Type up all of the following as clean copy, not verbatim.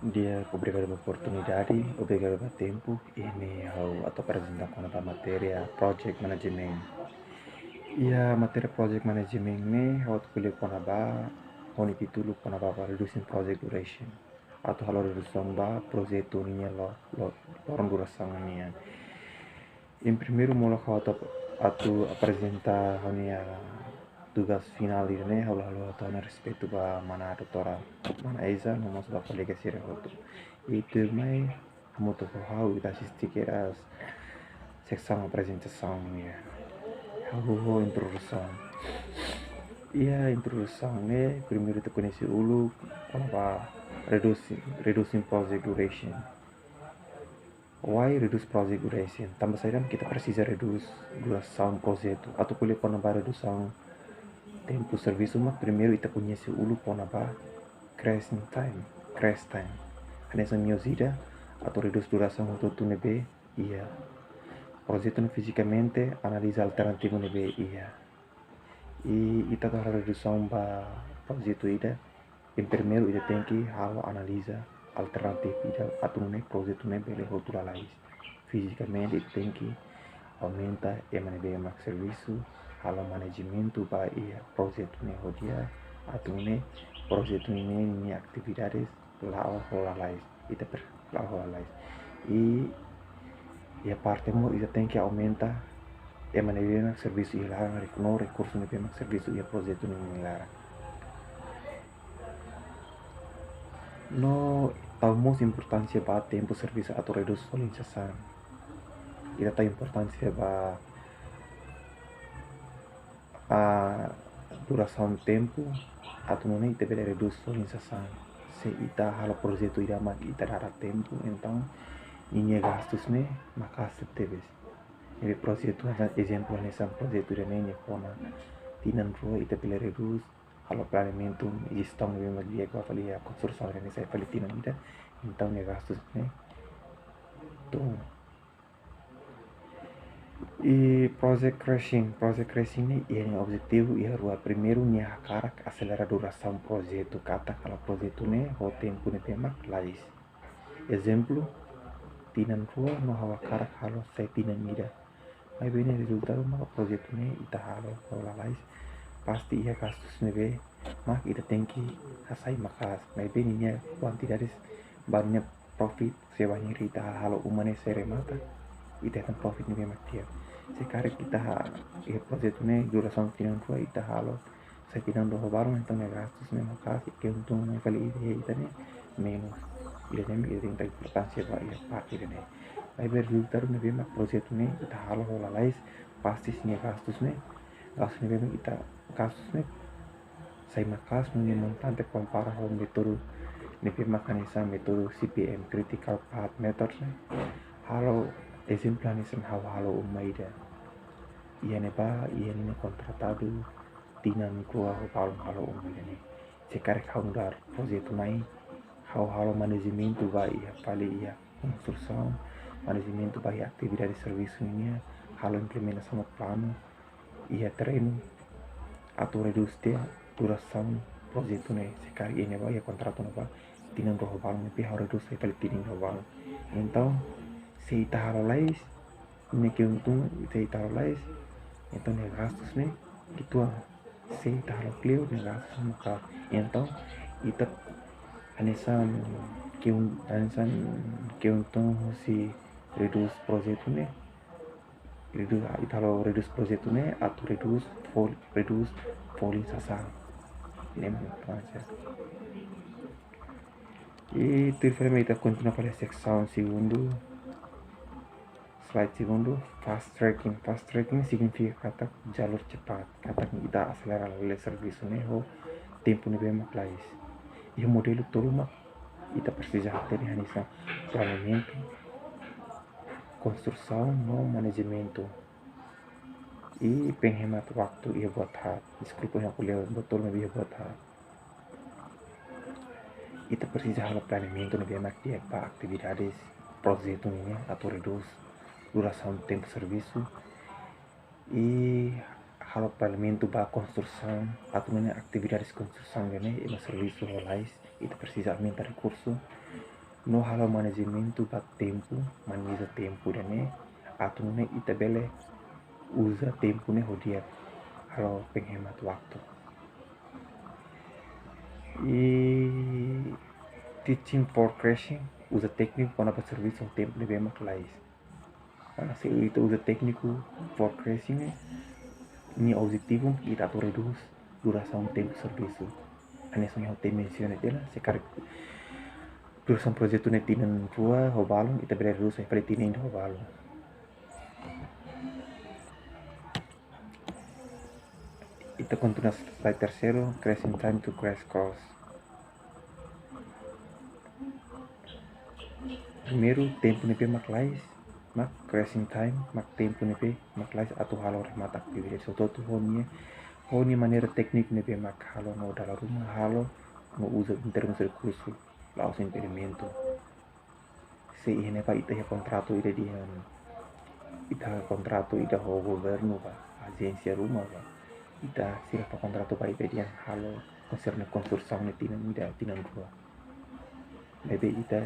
Dia obrigado pela oportunidade, obrigado pelo tempo ini ao apresentar com a matéria Project Management. E a matéria Project Management ni ao kuliah com a ba, oni título com a ba Reducing Project Duration. Atau halo redução ba projeto ni lo lorong duração ni. Em primeiro mulo atu apresentar a tugas final ini halo halo atau na respeito ba mana doutora mana Eza nomos ba colega sira hotu. Itu mai muito hau ita assistir que as secção apresentação ya. Hau introdução. E a introdução né, primeiro tu conhece ulu apa reducing project duration. Why reduce project duration? Tambah saya kita precisa reduce duração projeto. Atau kuliah pona ba redução tempo serviço, mas primeiro ita conhece ulu pona ba crash time, crash time. Nessa minha vida atau reduz duração do tu nebe iya. Projeto fisicamente analisa alternativo nebe iya. E ita tá redução ba projeto ida. Em primeiro ida tem que halo analisa alternatif ida atau ne projeto nebe le rotura lais. Fisicamente ida tem que aumenta nebe mak serviço, halo managemento ba iya projeto ne rodia atau ne projeto ini atividades la rola lais. Ita la rola lais. E a parte mo ida tem que aumenta maneira serviço ilara no recurso ne pemak serviço e projeto ne ilara. No talmos importância ba tempo serviço atau reduz solicitação. Ida ta importância ba a duração tempo atau não ita bela reduz solicitação. Se ita halo projeto ida mak ita dara tempo então ninha gastos ne maka setebes. Jadi projeto exemplo nessa projeto da nenha kona tinan ro ita bela reduz halo planeamento e gestão de uma dia que vai a construção da nessa falitina ida então ne gastos ne então e project crashing ni yang objetivo ia rua primeiro ni hakarak acelera duração projeto kata kalau projeto ne ho tempo ne temak lais exemplo tinan rua no hawa karak halo sai tinan ida mai bene resultado maka projeto ne ita halo hola lais pasti ia gastos ne be mak ita tengki hasai maka mai bene nya quantidades banyak profit sebanyak ita halo umane sere mata ita akan profit ne be mak dia sekarang kita ya projeto ne duração tinan rua ita halo sai tinan rua baru então ne gastos ne maka que untung ne kali ita ne menos ida ne ida tem importância ba ia parte ne aí ver resultado ne bem projeto ne ita halo hola lais pasti nya gastos ne bem ita gastos ne sai makas ne montante compara ho metodo ne bem mecanismo metodo CPM critical path method ne halo exemplanism halo umaida ia ne ba ia ne contratado tinan ko halo umaida ne sekarang kaundar projeto mai halo managemento ba ia pali ia construção managemento ba ia atividade de serviço ini halo implementação do plano ia treino atau reduz duração projeto ne sekarang ini ba ia contrato ne ba tinan roho balo ne halo reduz sai pali tinan roho balo então se ita halo lais ne que untung se ita halo lais então ne gastos ne gitu se ita halo clear ne gastos maka então ita anesan que untung si reduz projeto ne reduz italo reduz projeto ne atau reduz polinização ne aja e terceiramente continua para a secção segundo slide segundo fast tracking significa kata jalur cepat kata kita acelerar oleh serviço ne ho tempo ne bem mais e o modelo todo ita precisa ter hanisa planeamento construção no managemento e penghemat waktu ia buat hal desculpa yang kuliah betul nabi buat hal ita precisa hal planeamento nabi anak dia pa atividades projeto ini atau reduz duração tempo serviço e hal planeamento ba construção atau atividades construção ini serviço rolais ita precisa aumentar recurso no halo manajemen tu bak tempo maniza tempo dane atau ne ita bele usa tempo ne hodia halo penghemat waktu. Teaching for crashing usa técnico para serviço ao tempo de bem mais. Se itu usa técnico for crashing ni objetivo ita to reduz duração tempo serviço. Ane são eu te menciona dela se cara duração projeto ne tinan rua hobalo ita bere reduz ai pare tinan hobalo. Ita continua slide terceiro, crashing time to crash course. Primeiro, tempo nepe maklais, mak crashing time, mak tempo nepe maklais atau halo remata aktivitas. So tu honia maneira teknik nepe mak halo no dalam rumah halo no usa em termos de recurso laos impedimento. Se ini pa ita ya contrato ida ita contrato ida ho governo ba agência rumah ba ita sila pa contrato pa ida dia halo concerne construção ne tinan rua. Maybe ita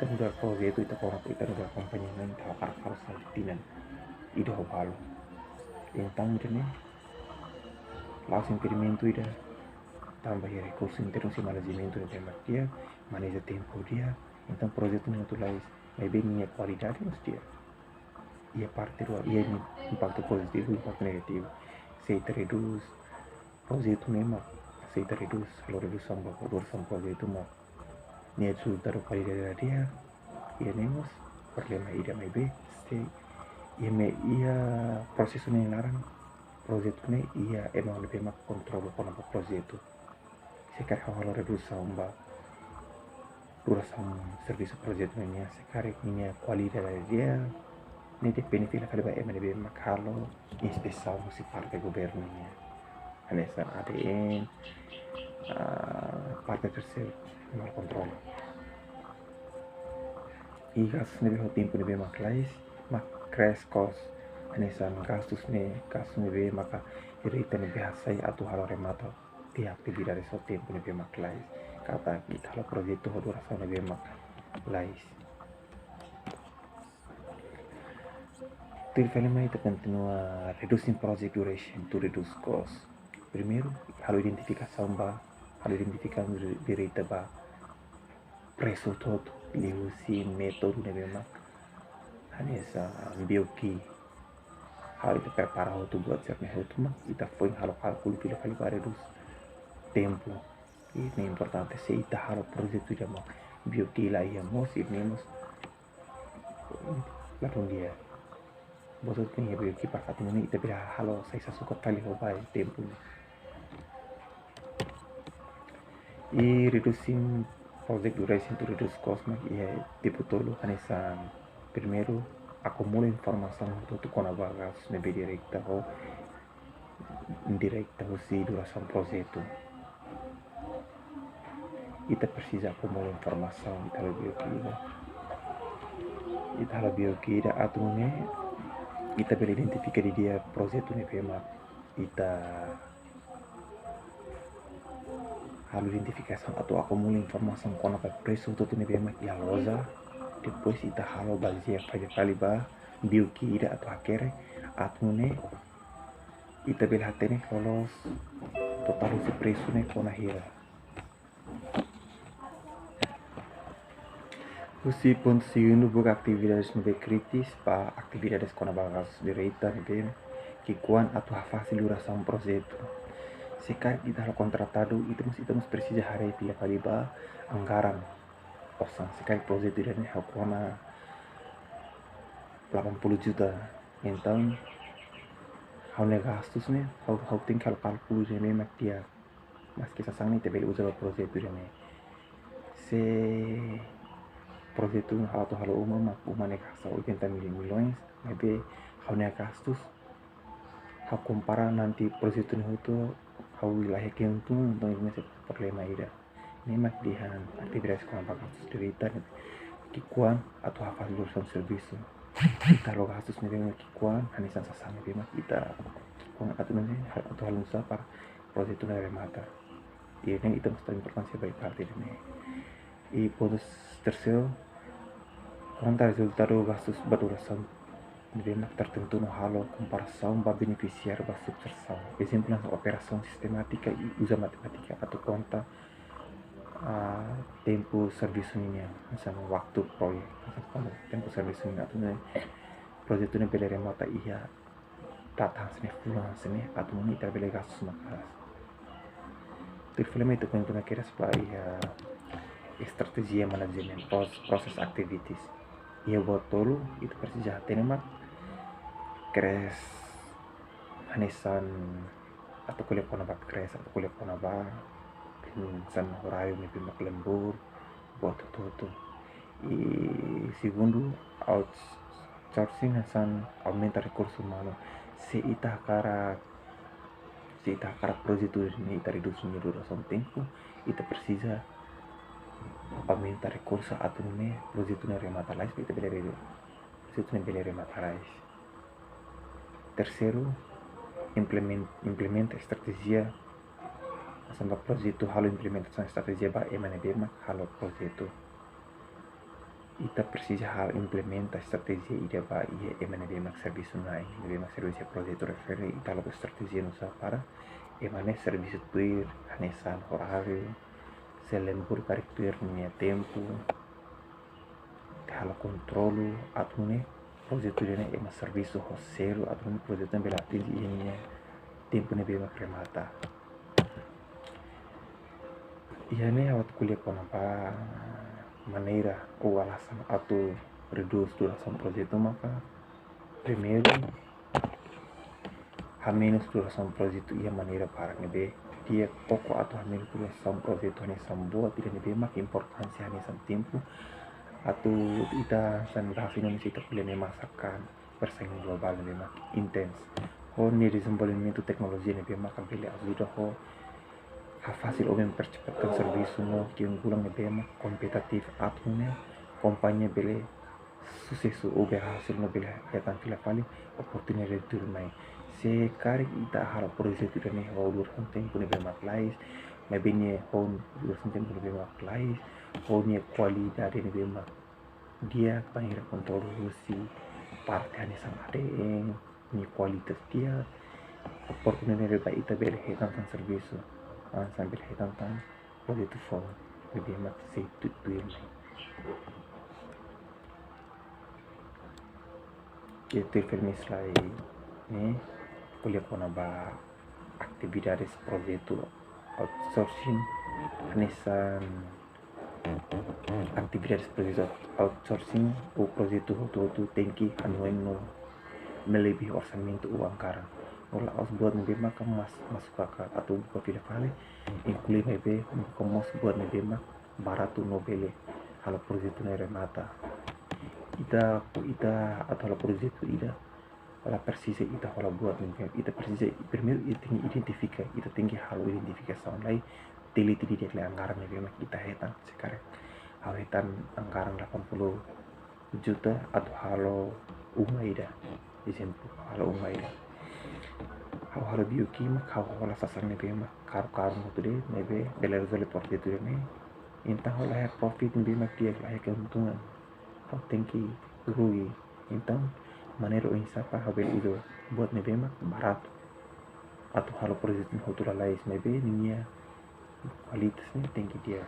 udah proyek itu ita udah kompanyi lain tahu harus saltinan ida hobalo tentang ini langsung impedimento ida tambah ya recurso interno si management de tema dia maneja tempo dia então projeto itu lais maybe minha qualidade mas dia ia parte do ia impacto positivo impacto negativo se reduz projeto mesmo se reduz kalau redução projeto mah ni resultado qualidade dia ia nemos problema ida maybe se ia proses ini larang projeto ne ia emang lebih mak kontrol kono projeto sekarang halo redução ba duração serviço projeto ne sekarang minha qualidade dia ne depende fila kali ba emang lebih mak halo inspeção si parte governo ne anesan ADN parte terceiro mal kontrol e gastos ne ho tempo ne mak lais mak crash cost anesan gastos ne be maka direita ne behasai atau halo remata di atividades o tempo ne be mak lais kata kita halo projeto ho duração ne be mak lais Til filme ita continua reducing project duration to reduce cost. Primeiro, halo identificação ba halo identificação direita ba preço todo liu si método ne be mak anesa bioki hal itu prepara tu buat cerna itu mah ita foi halo kalkul pila kali ba reduz tempo ini importante se ita halo projeto de mah bioki lá íamos e nemos lá um dia botot kan ya bioki pakat ini ita bila halo sai sasuka kali ho ba tempo e reducing project duration to reduce cost mah ia tipo tolo anesa primeiro acumula informação do Conabagas na directa ou indirecta ou se duração projeto ita precisa acumular informação ita lebih kira atune ita bela identifica di dia projeto ne pema ita halo identificação atau acumular informação com a preço do ne pema e a loja depois ita halo basia pada kali ba biokira atau akhirnya atune ita bela hatene lolos total si preço ne kona hira Usi ponto segundo buka atividades no kritis pa atividades kona bagas direita ne que quan atau fácil duração projeto sekarang kita halo kontratado itu must precisa hari pila kali ba anggaran kosan sekarang projeto ini hakona 80 juta então hau gastos né hau tem que calculo de mesmo dia mas que sasang ni tebel usa projeto ini se projeto atau halo umum gasta 80 milhões maybe hau gastos hau compara nanti projeto itu hau wilayah que então ini problema ida memang dihan atividades com bagas cerita que quan atau hafal duração serviço kita lo gastos ne bem que quan hanisan sasang bem kita quan atau hal nusa para projeto na remata e nem itu must importancia baik parte ini e pontos Terceiro, conta resultado gastos baduração devemos tertentu no halo comparação ba beneficiário ba subtração. Exemplo, na operação sistemática e usa matemática atau conta tempo serviço minha, misalnya waktu proyek, misalnya tempo serviço minha atau proyek itu bela remota iya datang sini pulang sini atau ini terbela gastos makalas. Terfilme itu kan kira supaya strategi manajemen proses activities. Ia buat tolu itu persija tenemak kres hanesan atau kuliah konaba kres atau kuliah konaba san horário me pimak lembur buat tudo. E segundo, outsourcing san aumenta recurso humano. Se ita cara projeto ini ita reduz minha duração tempo, ita precisa aumenta recurso atau ne projeto ne remata lais, ita projeto ne bela remata lais. Terceiro, implementa estratégia samba projeto halo implementação estratégia ba emanebema halo projeto. Ita precisa hal implementa estratégia ida ba ia emanebema serviço na emanebema serviço projeto refere ita lo estratégia nusa para emane serviço tuir hanesan horário se lembur tarik tuir minha tempo halo controlo atune projeto dene ema serviço roceiro atune projeto bela atingi ini tempo nebema remata. Ia ne awat kuliah konapa maneira ou alasan atau reduz duração projeto maka primeiro a menos duração projeto ia maneira para nebe dia pouco atau a menos duração projeto hanesan boa tidak nebe mak importância hanesan tempo atau ita san bahasa Indonesia ita kuliah ne masakan persaingan global nebe mak intens ho ni desenvolvimento teknologi nebe mak bele ajuda ho fácil ou mempercepatkan serviço no keunggulan nebema kompetitif atune kompanyi bele sucesso ou berhasil no bele hetan fila fali oportunidade de turmai se kari ita hal projeto dane ho durhan tempo nebema lais mebene hon durhan tempo nebema lais honya qualidade nebema dia pangira kontrol si parte ane samade ni kualitas dia oportunidade ba ita bele hetan serviço sambil tentang projeto form lebih mak sei tutuin itu filmes lai ne kuliah konaba atividades projeto outsourcing hanesan atividades projeto outsourcing o projeto todo tem que anual melebihi orçamento o anggaran olah os buat nebe mak masuk akal atau buat tidak kali inclui nebe komos buat nebe mak barato nobele halo projeto ne remata ita atau halo projeto ida ala precisa ita halo buat nebe ita precisa primeiro ita tinggi identifica ita tinggi halo identificação lai teliti di dia anggaran nebe mak ita hetan sekarang hetan anggaran 80 juta atau halo umaida exemplo halo umaida halo bioquímica halo sasar nebe mak karu tuh nebe bela resolve projeto ne então halo profit nebe mak dia lah keuntungan halo tinggi rugi então maneira o insapa habel itu buat nebe mak barato atau halo projeto hotura lais nebe ninya kualitasnya tinggi dia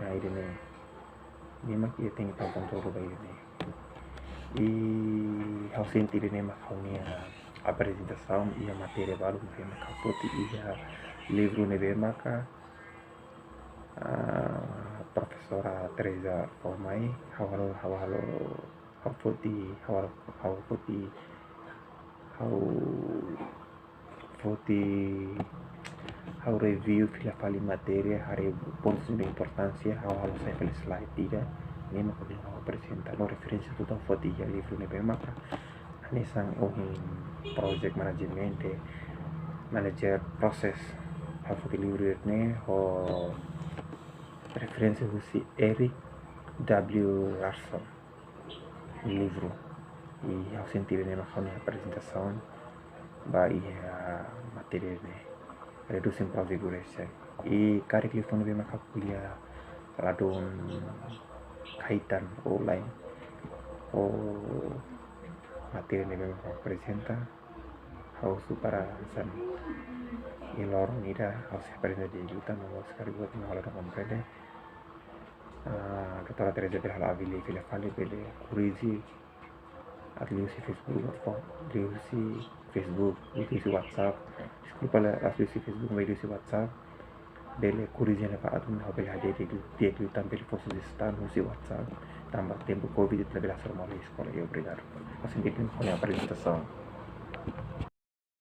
nah ini mak ia tinggi kontrol baik ini hal senti ini mak haunia apresentação ia matéria baru nebe mak poti ia livro nebe mak profesora Teresa Formai hau review fila fali matéria hari pontos de importância hau saya fali slide tidak ini mak hau apresenta no referência total foti ia livro nebe mak anesan project management manager proses hau foti livro ne ho referência si Eric W. Larson livro e ao sentir ne mak hau apresentação ba ia matéria ne reducem prosegurança e cara que ele foi no mak kuliah ladon kaitan online o materi ni memang apresenta hausu para san ilor nida hausu presenta di luta no sekali buat mengolah comprende dottora Teresa de la Avili file fale bele kurizi atliusi Facebook atliusi Facebook atliusi WhatsApp disculpa la atliusi Facebook atliusi WhatsApp bele kurizi na paatun na bele hade de também fosse estar no seu WhatsApp também tempo Covid na bela formal escola e obrigado assim que tem a apresentação